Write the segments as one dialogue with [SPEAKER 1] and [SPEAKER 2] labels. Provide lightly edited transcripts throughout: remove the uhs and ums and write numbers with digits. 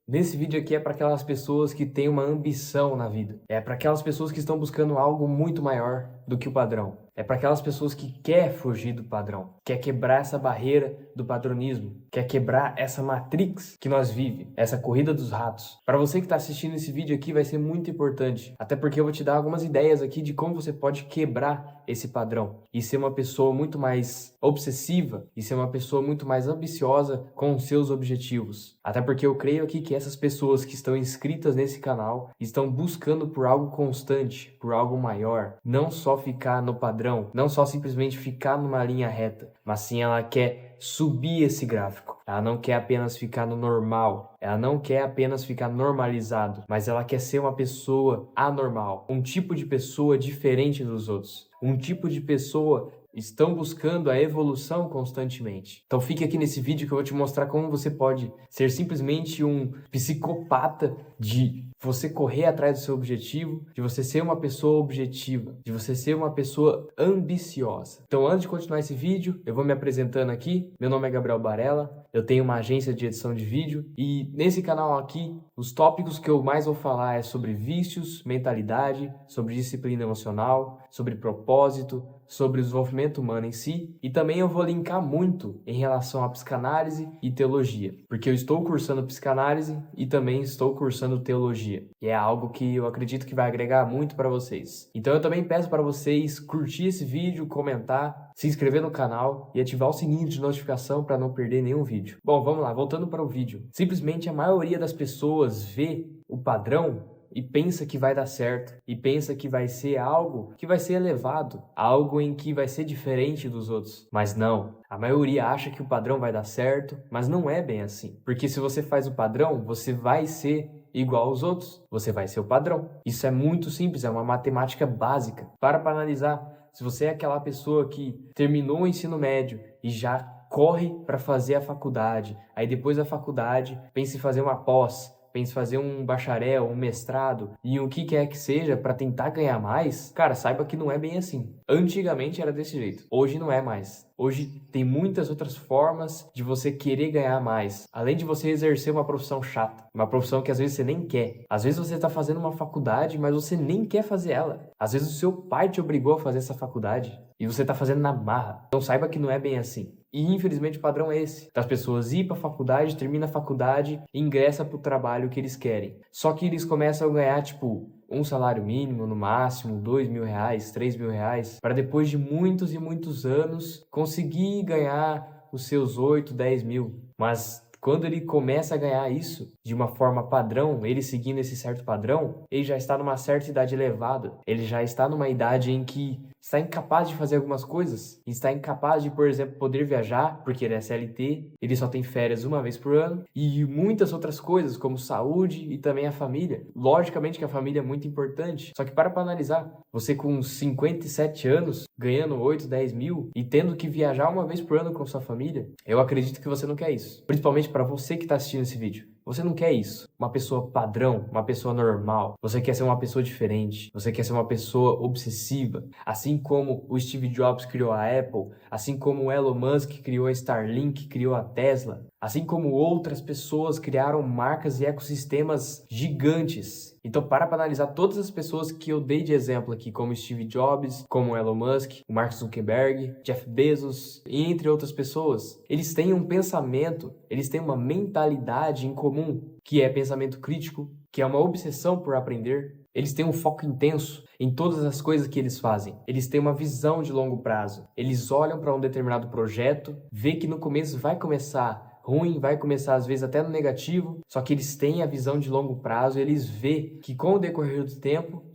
[SPEAKER 1] Nesse vídeo aqui é para aquelas pessoas que têm uma ambição na vida. É para aquelas pessoas que estão buscando algo muito maior do que o padrão. É para aquelas pessoas que quer fugir do padrão, quer quebrar essa barreira do padronismo, quer quebrar essa matrix que nós vive, essa corrida dos ratos. Para você que está assistindo esse vídeo aqui vai ser muito importante, até porque eu vou te dar algumas ideias aqui de como você pode quebrar esse padrão e ser uma pessoa muito mais obsessiva e ser uma pessoa muito mais ambiciosa com os seus objetivos. Até porque eu creio aqui que essas pessoas que estão inscritas nesse canal estão buscando por algo constante, por algo maior, não só ficar no padrão, não só simplesmente ficar numa linha reta, mas sim ela quer subir esse gráfico. Ela não quer apenas ficar no normal, ela não quer apenas ficar normalizado, mas ela quer ser uma pessoa anormal, um tipo de pessoa diferente dos outros, um tipo de pessoa estão buscando a evolução constantemente. Então fique aqui nesse vídeo que eu vou te mostrar como você pode ser simplesmente um psicopata de você correr atrás do seu objetivo, de você ser uma pessoa objetiva, de você ser uma pessoa ambiciosa. Então antes de continuar esse vídeo, eu vou me apresentando aqui. Meu nome é Gabriel Barella, eu tenho uma agência de edição de vídeo e nesse canal aqui, os tópicos que eu mais vou falar é sobre vícios, mentalidade, sobre disciplina emocional, sobre propósito, sobre o desenvolvimento humano em si, e também eu vou linkar muito em relação à psicanálise e teologia, porque eu estou cursando psicanálise e também estou cursando teologia, e é algo que eu acredito que vai agregar muito para vocês. Então eu também peço para vocês curtir esse vídeo, comentar, se inscrever no canal e ativar o sininho de notificação para não perder nenhum vídeo. Bom, vamos lá, voltando para o vídeo. Simplesmente a maioria das pessoas vê o padrão e pensa que vai dar certo, e pensa que vai ser algo que vai ser elevado, algo em que vai ser diferente dos outros. Mas não, a maioria acha que o padrão vai dar certo, mas não é bem assim. Porque se você faz o padrão, você vai ser igual aos outros, você vai ser o padrão. Isso é muito simples, é uma matemática básica. Para analisar, se você é aquela pessoa que terminou o ensino médio e já corre para fazer a faculdade, aí depois da faculdade pensa em fazer uma pós, pensa em fazer um bacharel, um mestrado e o que quer que seja para tentar ganhar mais, cara, saiba que não é bem assim. Antigamente era desse jeito, hoje não é mais. Hoje tem muitas outras formas de você querer ganhar mais, além de você exercer uma profissão chata, uma profissão que às vezes você nem quer. Às vezes você está fazendo uma faculdade, mas você nem quer fazer ela. Às vezes o seu pai te obrigou a fazer essa faculdade e você está fazendo na marra. Então saiba que não é bem assim. E infelizmente o padrão é esse, das pessoas ir para a faculdade, termina a faculdade e ingressa para o trabalho que eles querem. Só que eles começam a ganhar tipo um salário mínimo no máximo, R$ 2.000, R$ 3.000, para depois de muitos e muitos anos conseguir ganhar os seus 8, 10 mil. Mas quando ele começa a ganhar isso de uma forma padrão, ele seguindo esse certo padrão, ele já está numa certa idade elevada. Ele já está numa idade em que está incapaz de fazer algumas coisas, está incapaz de, por exemplo, poder viajar, porque ele é CLT, ele só tem férias uma vez por ano, e muitas outras coisas, como saúde e também a família. Logicamente que a família é muito importante, só que para analisar, você com 57 anos, ganhando 8, 10 mil e tendo que viajar uma vez por ano com sua família, eu acredito que você não quer isso. Principalmente para você que está assistindo esse vídeo. Você não quer isso. Uma pessoa padrão, uma pessoa normal. Você quer ser uma pessoa diferente. Você quer ser uma pessoa obsessiva. Assim como o Steve Jobs criou a Apple, assim como o Elon Musk criou a Starlink, criou a Tesla, assim como outras pessoas criaram marcas e ecossistemas gigantes. Então para analisar todas as pessoas que eu dei de exemplo aqui, como Steve Jobs, como o Elon Musk, o Mark Zuckerberg, Jeff Bezos, e entre outras pessoas, eles têm um pensamento, eles têm uma mentalidade em comum, que é pensamento crítico, que é uma obsessão por aprender. Eles têm um foco intenso em todas as coisas que eles fazem. Eles têm uma visão de longo prazo. Eles olham para um determinado projeto, vê que no começo vai começar ruim, vai começar às vezes até no negativo, só que eles têm a visão de longo prazo, eles vê que com o decorrer do tempo,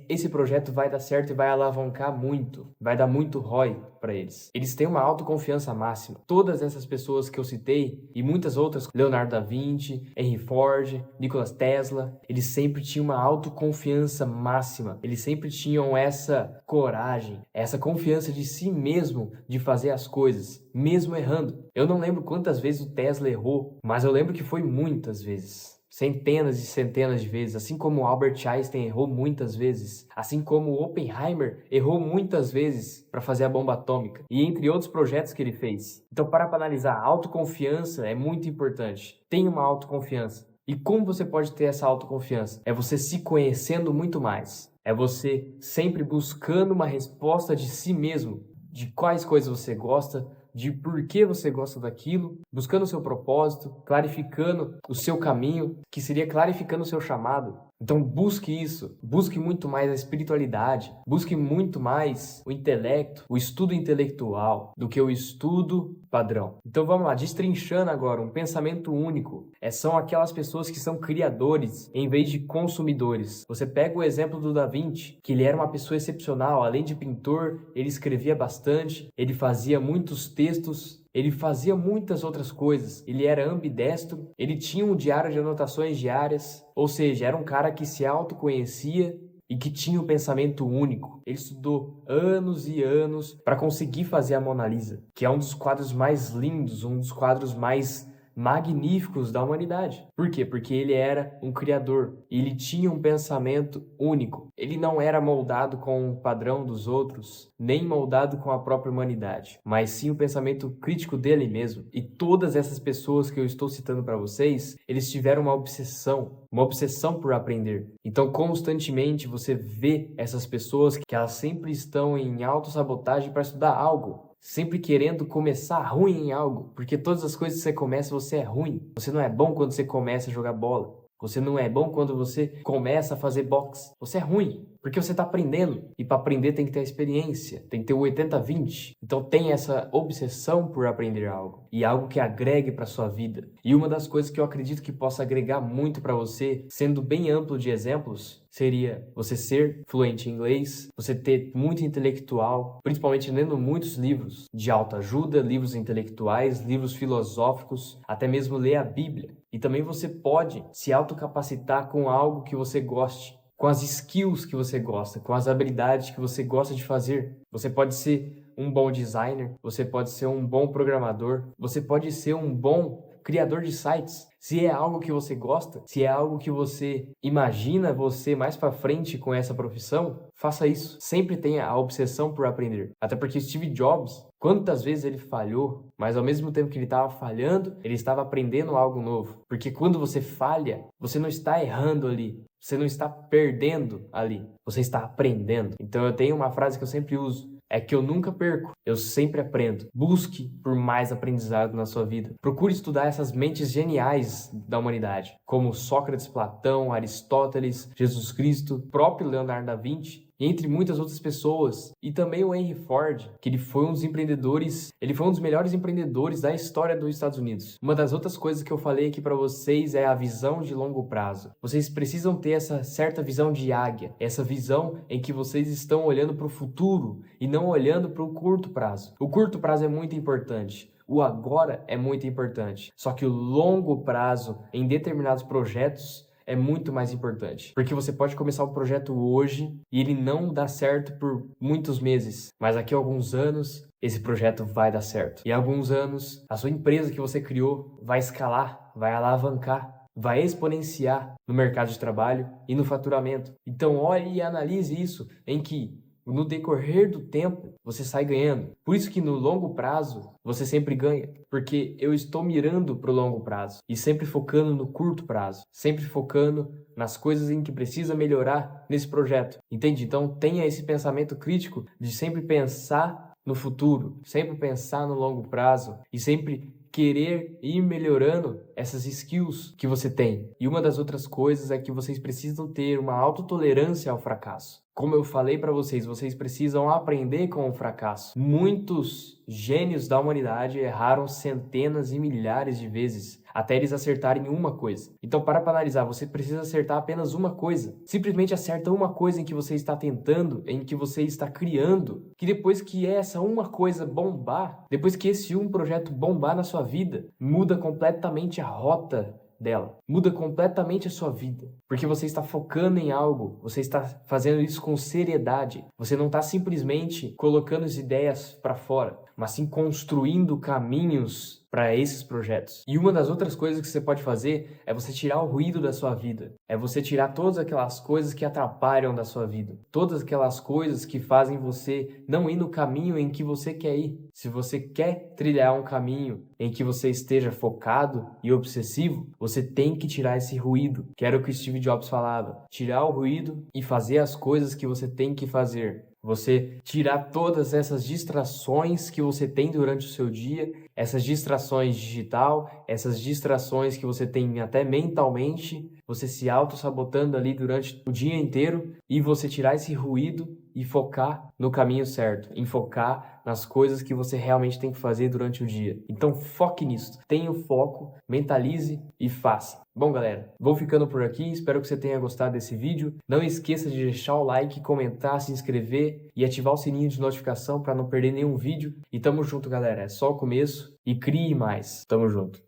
[SPEAKER 1] esse projeto vai dar certo e vai alavancar muito, vai dar muito ROI para eles. Eles têm uma autoconfiança máxima. Todas essas pessoas que eu citei e muitas outras, Leonardo da Vinci, Henry Ford, Nikola Tesla, eles sempre tinham uma autoconfiança máxima. Eles sempre tinham essa coragem, essa confiança de si mesmo de fazer as coisas, mesmo errando. Eu não lembro quantas vezes o Tesla errou, mas eu lembro que foi muitas vezes. Centenas e centenas de vezes, assim como Albert Einstein errou muitas vezes, assim como Oppenheimer errou muitas vezes para fazer a bomba atômica, e entre outros projetos que ele fez. Então, para analisar, a autoconfiança é muito importante. Tenha uma autoconfiança. E como você pode ter essa autoconfiança? É você se conhecendo muito mais. É você sempre buscando uma resposta de si mesmo, de quais coisas você gosta, de por que você gosta daquilo, buscando o seu propósito, clarificando o seu caminho, que seria clarificando o seu chamado. Então busque isso, busque muito mais a espiritualidade, busque muito mais o intelecto, o estudo intelectual do que o estudo padrão. Então vamos lá, destrinchando agora um pensamento único. São aquelas pessoas que são criadores em vez de consumidores. Você pega o exemplo do Da Vinci, que ele era uma pessoa excepcional, além de pintor, ele escrevia bastante, ele fazia muitos textos, ele fazia muitas outras coisas, ele era ambidestro, ele tinha um diário de anotações diárias, ou seja, era um cara que se autoconhecia e que tinha um pensamento único. Ele estudou anos e anos para conseguir fazer a Mona Lisa, que é um dos quadros mais lindos, um dos quadros mais magníficos da humanidade. Por quê? Porque ele era um criador, ele tinha um pensamento único. Ele não era moldado com o padrão dos outros, nem moldado com a própria humanidade, mas sim o pensamento crítico dele mesmo. E todas essas pessoas que eu estou citando para vocês, eles tiveram uma obsessão por aprender. Então, constantemente você vê essas pessoas que elas sempre estão em autossabotagem para estudar algo, sempre querendo começar ruim em algo, porque todas as coisas que você começa, você é ruim. Você não é bom quando você começa a jogar bola. Você não é bom quando você começa a fazer boxe. Você é ruim, porque você está aprendendo. E para aprender tem que ter a experiência, tem que ter o 80-20. Então tem essa obsessão por aprender algo. E algo que agregue para sua vida. E uma das coisas que eu acredito que possa agregar muito para você, sendo bem amplo de exemplos, seria você ser fluente em inglês, você ter muito intelectual, principalmente lendo muitos livros de autoajuda, livros intelectuais, livros filosóficos, até mesmo ler a Bíblia. E também você pode se autocapacitar com algo que você goste, com as skills que você gosta, com as habilidades que você gosta de fazer. Você pode ser um bom designer, você pode ser um bom programador, você pode ser um bom criador de sites. Se é algo que você gosta, se é algo que você imagina você mais para frente com essa profissão, faça isso. Sempre tenha a obsessão por aprender. Até porque Steve Jobs, quantas vezes ele falhou, mas ao mesmo tempo que ele estava falhando, ele estava aprendendo algo novo. Porque quando você falha, você não está errando ali. Você não está perdendo ali. Você está aprendendo. Então eu tenho uma frase que eu sempre uso. É que eu nunca perco, eu sempre aprendo. Busque por mais aprendizado na sua vida. Procure estudar essas mentes geniais da humanidade, como Sócrates, Platão, Aristóteles, Jesus Cristo, próprio Leonardo da Vinci, entre muitas outras pessoas. E também o Henry Ford, que ele foi um dos empreendedores, ele foi um dos melhores empreendedores da história dos Estados Unidos. Uma das outras coisas que eu falei aqui para vocês é a visão de longo prazo. Vocês precisam ter essa certa visão de águia, essa visão em que vocês estão olhando para o futuro e não olhando para o curto prazo. O curto prazo é muito importante. O agora é muito importante. Só que o longo prazo em determinados projetos é muito mais importante, porque você pode começar um projeto hoje e ele não dá certo por muitos meses, mas daqui a alguns anos esse projeto vai dar certo. E em alguns anos a sua empresa que você criou vai escalar, vai alavancar, vai exponenciar no mercado de trabalho e no faturamento. Então olhe e analise isso, em que no decorrer do tempo, você sai ganhando. Por isso que no longo prazo, você sempre ganha. Porque eu estou mirando para o longo prazo. E sempre focando no curto prazo. Sempre focando nas coisas em que precisa melhorar nesse projeto. Entende? Então tenha esse pensamento crítico de sempre pensar no futuro. Sempre pensar no longo prazo. E sempre querer ir melhorando essas skills que você tem. E uma das outras coisas é que vocês precisam ter uma autotolerância ao fracasso. Como eu falei para vocês, vocês precisam aprender com o fracasso. Muitos gênios da humanidade erraram centenas e milhares de vezes até eles acertarem uma coisa. Então, para analisar, você precisa acertar apenas uma coisa. Simplesmente acerta uma coisa em que você está tentando, em que você está criando, que depois que essa uma coisa bombar, depois que esse um projeto bombar na sua vida, muda completamente a rota dela. Muda completamente a sua vida. Porque você está focando em algo. Você está fazendo isso com seriedade. Você não está simplesmente colocando as ideias para fora, mas sim construindo caminhos para esses projetos. E uma das outras coisas que você pode fazer é você tirar o ruído da sua vida. É você tirar todas aquelas coisas que atrapalham da sua vida. Todas aquelas coisas que fazem você não ir no caminho em que você quer ir. Se você quer trilhar um caminho em que você esteja focado e obsessivo, você tem que tirar esse ruído, que era o que o Steve Jobs falava. Tirar o ruído e fazer as coisas que você tem que fazer. Você tirar todas essas distrações que você tem durante o seu dia, essas distrações digital, essas distrações que você tem até mentalmente, você se auto-sabotando ali durante o dia inteiro, e você tirar esse ruído e focar no caminho certo, em focar nas coisas que você realmente tem que fazer durante o dia. Então foque nisso, tenha o foco, mentalize e faça. Bom, galera, vou ficando por aqui, espero que você tenha gostado desse vídeo. Não esqueça de deixar o like, comentar, se inscrever e ativar o sininho de notificação para não perder nenhum vídeo. E tamo junto, galera, é só o começo e crie mais. Tamo junto.